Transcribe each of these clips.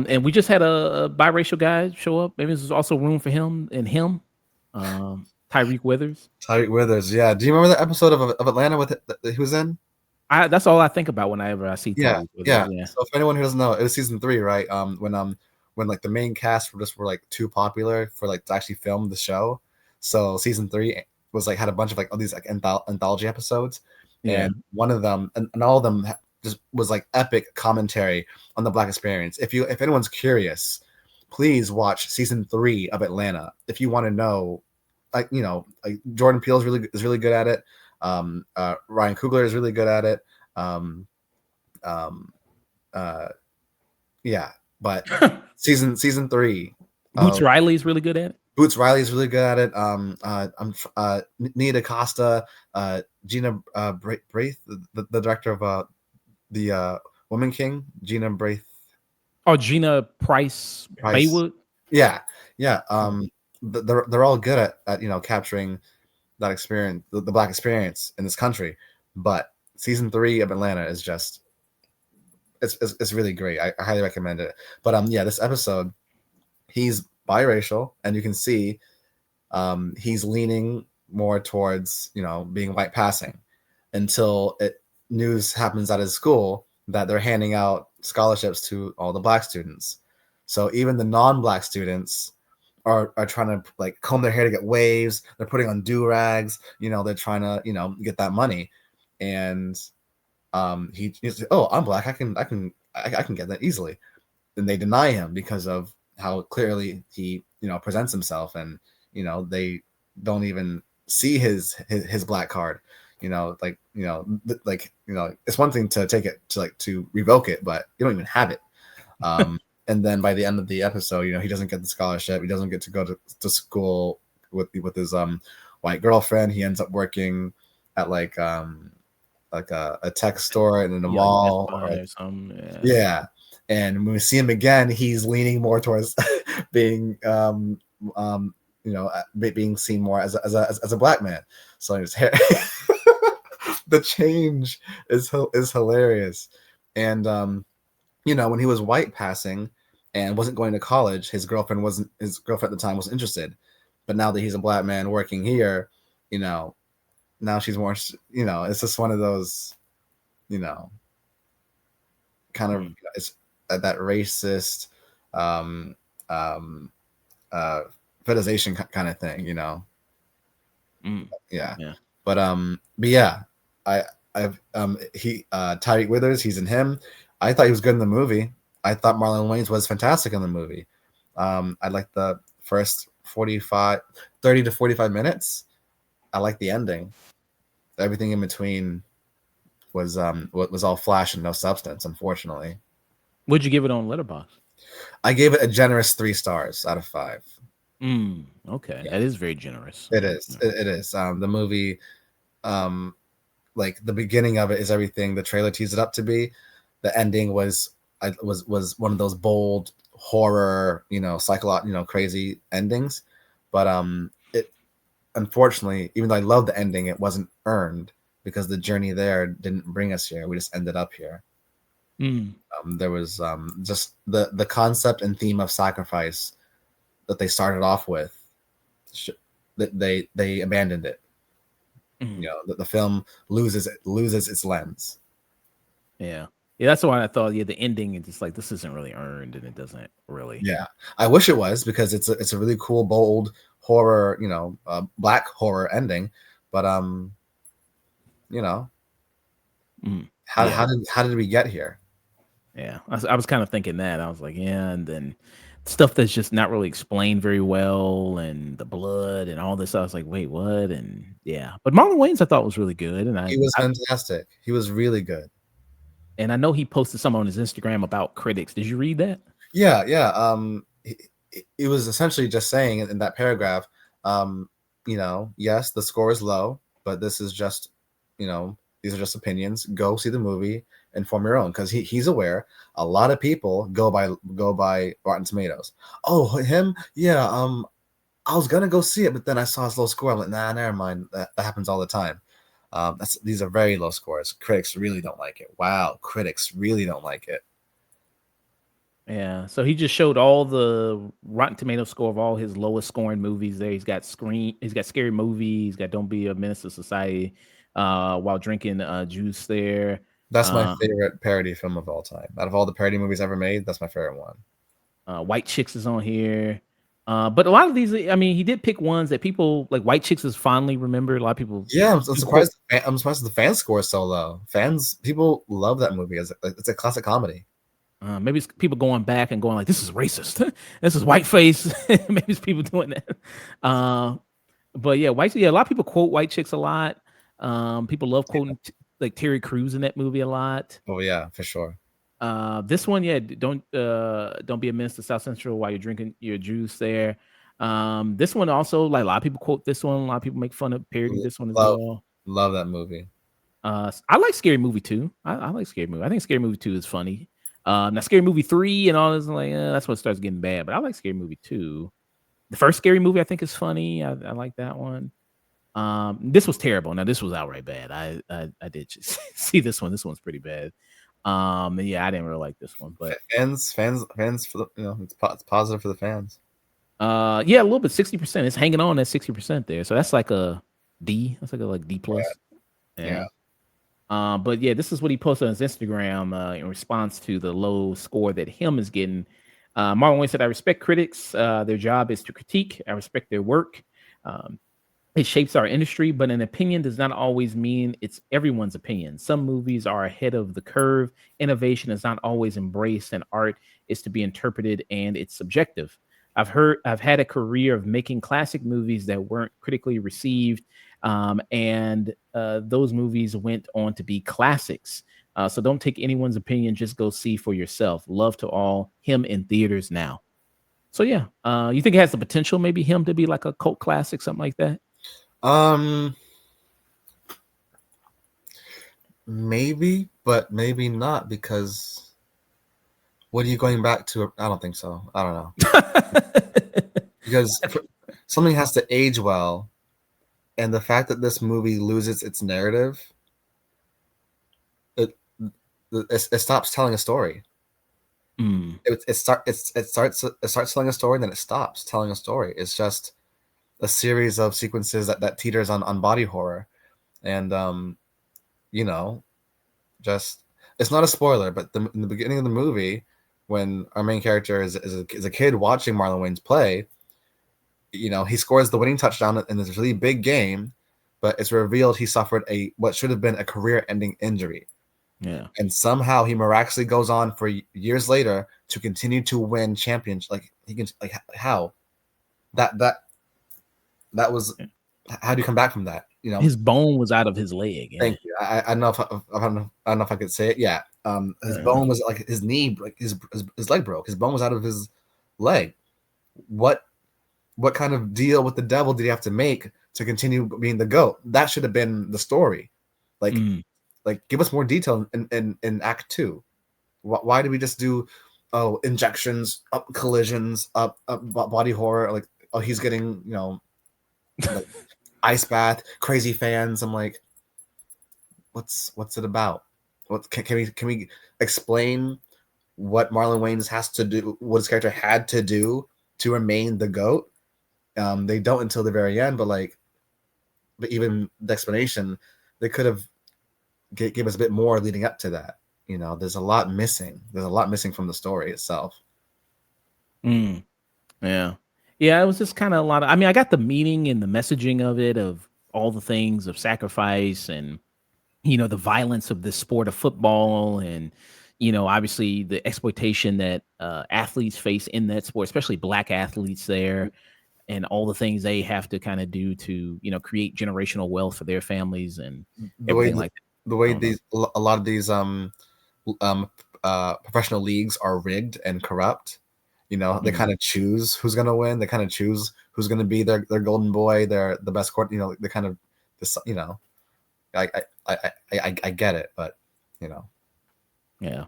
And we just had a biracial guy show up. Maybe there's also room for him and him. Tyreek Withers. Tyreek Withers, yeah. Do you remember the episode of Atlanta with that he was in? That's all I think about whenever I see Yeah, Tyreek Withers. yeah. Yeah. So for anyone who doesn't know, it was season 3, right? When like the main cast were like too popular for like to actually film the show. So season 3 was like had a bunch of like all these like anthology episodes, Yeah. and one of them and all of them just was like epic commentary on the Black experience. If anyone's curious, please watch season 3 of Atlanta if you want to know. Like Jordan Peele is really good at it. Ryan Coogler is really good at it. Yeah, but season 3. Boots Riley is really good at it. Boots Riley is really good at it. Nia DaCosta, Gina Braith, the director of the Woman King, Gina Braith. Oh, Gina Price Baywood. Yeah. They're all good at capturing that experience, the Black experience in this country. But season 3 of Atlanta is just it's really great. I highly recommend it. But yeah, this episode, he's biracial, and you can see he's leaning more towards being white passing until news happens at his school that they're handing out scholarships to all the Black students. So even the non-Black students are trying to like comb their hair to get waves. They're putting on do-rags. They're trying to get that money. And he's oh, I'm Black. I can get that easily. And they deny him because of how clearly he presents himself, and they don't even see his Black card. It's one thing to take it to revoke it, but you don't even have it. And then by the end of the episode, he doesn't get the scholarship. He doesn't get to go to school with his white girlfriend. He ends up working at like a tech store and in a mall. Yeah. And when we see him again, he's leaning more towards being being seen more as a Black man. So his hair, the change is hilarious. And when he was white passing and wasn't going to college, his girlfriend at the time wasn't interested. But now that he's a Black man working here, now she's more, it's just one of those, kind of it's that racist fetishization kind of thing, Yeah. But yeah, Tyreek Withers, he's in him. I thought he was good in the movie. I thought Marlon Wayans was fantastic in the movie. I liked the first 30 to 45 minutes. I liked the ending. Everything in between was all flash and no substance, unfortunately. What'd you give it on Letterboxd? I gave it a generous 3 stars out of 5. Okay. Yeah. That is very generous. It is. Yeah. It is. The movie, like the beginning of it is everything the trailer teased it up to be. The ending was one of those bold horror, psychological, crazy endings. But it, unfortunately, even though I love the ending, it wasn't earned because the journey there didn't bring us here. We just ended up here. There was just the concept and theme of sacrifice that they started off with. That they abandoned it. That the film loses its lens. Yeah, that's why I thought. Yeah, the ending is just like this isn't really earned, and it doesn't really. Yeah, I wish it was because it's a really cool, bold horror, Black horror ending. But how did we get here? Yeah, I was kind of thinking that. I was like, yeah, and then stuff that's just not really explained very well, and the blood and all this. I was like, wait, what? And yeah, but Marlon Wayans I thought was really good, and he was fantastic. He was really good. And I know he posted some on his Instagram about critics. Did you read that? Yeah. It was essentially just saying in that paragraph, yes, the score is low, but this is just, these are just opinions. Go see the movie and form your own, because he's aware a lot of people go by Rotten Tomatoes. Oh, him, yeah. I was gonna go see it, but then I saw his low score. I'm like, nah, never mind. That happens all the time. These are very low scores. Critics really don't like it. Wow, critics really don't like it. Yeah, so he just showed all the Rotten Tomato score of all his lowest scoring movies there. He's got Scary Movie, he's got Don't Be a Menace to Society, while drinking juice there. That's my Uh, favorite parody film of all time. Out of all the parody movies ever made, that's my favorite one. White Chicks is on here. But a lot of these, I mean, he did pick ones that people like. White Chicks is fondly remembered. A lot of people Yeah, I'm do quote. surprised. I'm surprised the fan score is so low. People love that movie. It's a classic comedy. Maybe it's people going back and going like, "This is racist. This is whiteface." Maybe it's people doing that. But yeah, a lot of people quote White Chicks a lot. People love quoting like Terry Crews in that movie a lot. Oh yeah, for sure. This one, yeah, don't be a menace to South Central while you're drinking your juice there. This one also, like a lot of people quote this one. A lot of people make fun of parody this one as Love well. love that movie. I like Scary Movie 2. I like Scary Movie. I think Scary Movie 2 is funny. Now Scary Movie 3 and all this, like that's when it starts getting bad. But I like Scary Movie 2. The first Scary Movie I think is funny. I like that one. This was terrible. Now this was outright bad. I did just see this one. This one's pretty bad. Yeah, I didn't really like this one, but Fans for the, it's positive for the fans. yeah, a little bit 60%. It's hanging on at 60% there. So that's like a D. That's like a D plus. Yeah. But yeah, this is what he posted on his Instagram in response to the low score that him is getting. Marlon Wayans said, "I respect critics. Their job is to critique. I respect their work. Um, it shapes our industry, but an opinion does not always mean it's everyone's opinion. Some movies are ahead of the curve. Innovation is not always embraced, and art is to be interpreted, and it's subjective. I've had a career of making classic movies that weren't critically received, and those movies went on to be classics. So don't take anyone's opinion; just go see for yourself. Love to all. Him in theaters now. So yeah, you think it has the potential, maybe him to be like a cult classic, something like that? Maybe, but maybe not, because what are you going back to? I don't think so. I don't know. Because something has to age well, and the fact that this movie loses its narrative, it stops telling a story. It starts telling a story, then it stops telling a story. It's just a series of sequences that teeters on body horror, and just, it's not a spoiler, but in the beginning of the movie, when our main character is a kid watching Marlon Wayans play, he scores the winning touchdown in this really big game, but it's revealed he suffered what should have been a career-ending injury. Yeah. And somehow he miraculously goes on for years later to continue to win champions. Like, he can, like, how that was, how do you come back from that? His bone was out of his leg. Yeah. Thank you. I don't know if I don't know if I could say it. Yeah. His bone was, like, his knee, like his leg broke. His bone was out of his leg. What kind of deal with the devil did he have to make to continue being the GOAT? That should have been the story. Like, give us more detail in Act 2. Why did we just do injections, up collisions, up body horror? Like, oh, he's getting like, ice bath, crazy fans. I'm like, what's it about? What can we explain what Marlon Wayans has to do, what his character had to do to remain the GOAT? They don't until the very end, but even the explanation, they could have give us a bit more leading up to that. There's a lot missing. There's a lot missing from the story itself. Yeah. Yeah, it was just kind of a lot of, I mean, I got the meaning and the messaging of it, of all the things of sacrifice and, the violence of the sport of football and, obviously the exploitation that athletes face in that sport, especially black athletes there, and all the things they have to kind of do to, create generational wealth for their families and everything like that. The way a lot of these professional leagues are rigged and corrupt. They kind of choose who's going to win. They kind of choose who's going to be their golden boy, the best court. They kind of, I get it, but you know, Yeah.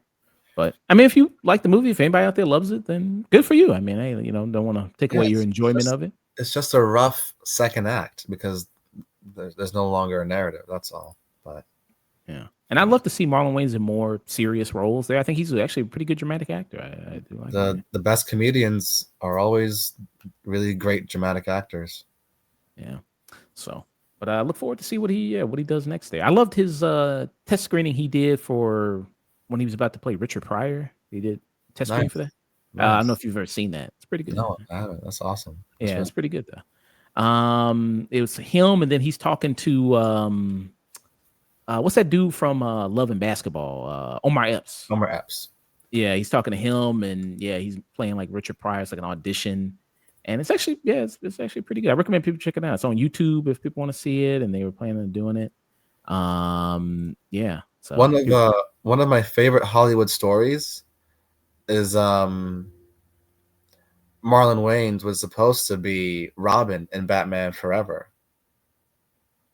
But I mean, if you like the movie, if anybody out there loves it, then good for you. I mean, hey, don't want to take yeah, away your enjoyment of it. it's just a rough second act because there's no longer a narrative. That's all. But Yeah. And I'd love to see Marlon Wayans in more serious roles there. I think he's actually a pretty good dramatic actor. I do like him. the best comedians are always really great dramatic actors. Yeah. So, but I look forward to see what he does next day. I loved his test screening he did for when he was about to play Richard Pryor. He did test screening for Nice, that. I don't know nice. if you've ever seen that. It's pretty good. No, I haven't. That's awesome. That's Yeah, really it's pretty good though. It was him, and then he's talking to what's that dude from Love and Basketball? Omar Epps. Homer Epps. Yeah, he's talking to him, and yeah, he's playing like Richard Pryor. It's like an audition, and it's actually it's actually pretty good. I recommend people check it out. It's on YouTube if people want to see it, and they were planning on doing it. Yeah. So One of my favorite Hollywood stories is Marlon Wayans was supposed to be Robin in Batman Forever,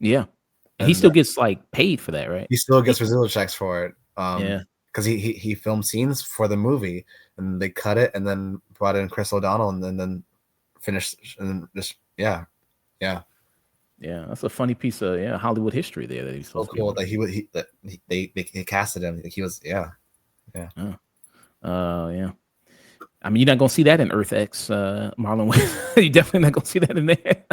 yeah, and he and still gets like paid for that, right? he still gets residual checks for it. Yeah, Because he filmed scenes for the movie and they cut it and then brought in Chris O'Donnell and then finished and then just yeah. yeah. That's a funny piece of Hollywood history there that he's So supposed to be cool on. that they casted him. Like he was yeah. Yeah. I mean, you're not gonna see that in Earth X, Marlon Wayans. You're definitely not gonna see that in there.